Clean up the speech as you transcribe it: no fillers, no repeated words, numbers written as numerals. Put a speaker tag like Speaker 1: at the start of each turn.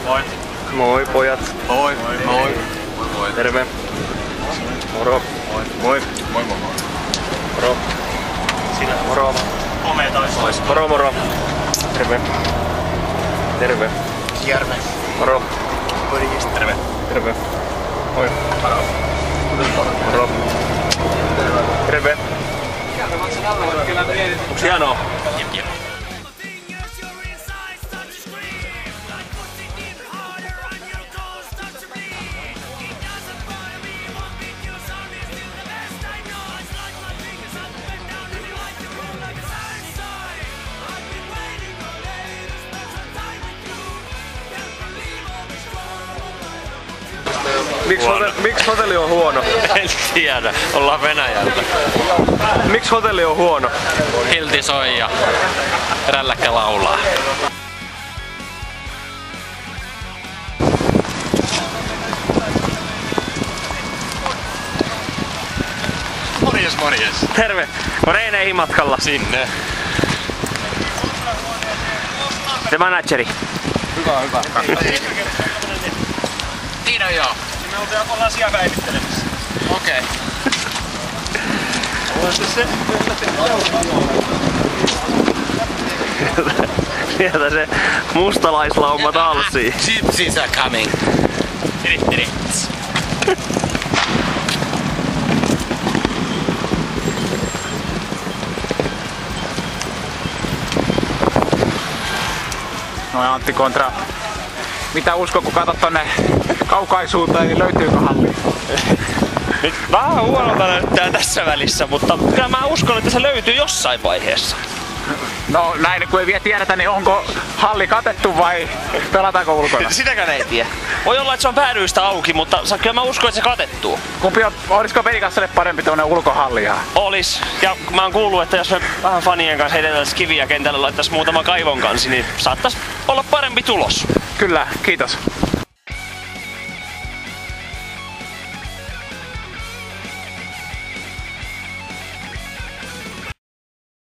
Speaker 1: Moi.
Speaker 2: Moi pojat.
Speaker 1: Moi. Moi. Moi.
Speaker 2: Terve. Moro.
Speaker 1: Moi. Moi. Moi moi.
Speaker 2: Moro.
Speaker 1: Sinä.
Speaker 2: Moro.
Speaker 1: Komeeta ois.
Speaker 2: Moro moro. Terve. Terve.
Speaker 1: Järve.
Speaker 2: Moro.
Speaker 1: Morjesta. Terve.
Speaker 2: Terve. Moi. Moro. Moro. Terve. Onks hienoa?
Speaker 1: Jep.
Speaker 2: Miksi hotelli on huono?
Speaker 3: En tiedä, ollaan Venäjältä.
Speaker 2: Miksi hotelli on huono?
Speaker 3: Hilti soi ja rälläkkä laulaa.
Speaker 1: Morjes, morjes.
Speaker 2: Terve. On Reineihin matkalla.
Speaker 3: Sinne.
Speaker 2: The manageri.
Speaker 1: Hyvä.
Speaker 3: Niin on joo.
Speaker 1: Me ollaan siellä päivittelemässä.
Speaker 3: Okei.
Speaker 2: Sieltä se mustalaislauma talsii.
Speaker 3: Gypsies are coming.
Speaker 4: No ja Antti kontra. Mitä uskon, kun katsot tonne kaukaisuuteen, niin löytyykö halli?
Speaker 3: Nyt vähän huonolta näyttää tässä välissä, mutta kyllä mä uskon, että se löytyy jossain vaiheessa.
Speaker 4: No näin, kun ei vielä tiedetä, niin onko halli katettu vai pelataanko ulkona?
Speaker 3: Sitäkään ei tiedä. Voi olla, että se on päädyistä auki, mutta kyllä mä uskon, että se katettuu.
Speaker 4: Olisiko Veikassalle parempi tuonne ulkohalli?
Speaker 3: Olis. Ja mä oon kuullut, että jos me vähän fanien kanssa heiteltäis kiviä kentällä, laittais muutama kaivon kanssa, niin saattais olla parempi tulos.
Speaker 4: Kyllä, kiitos.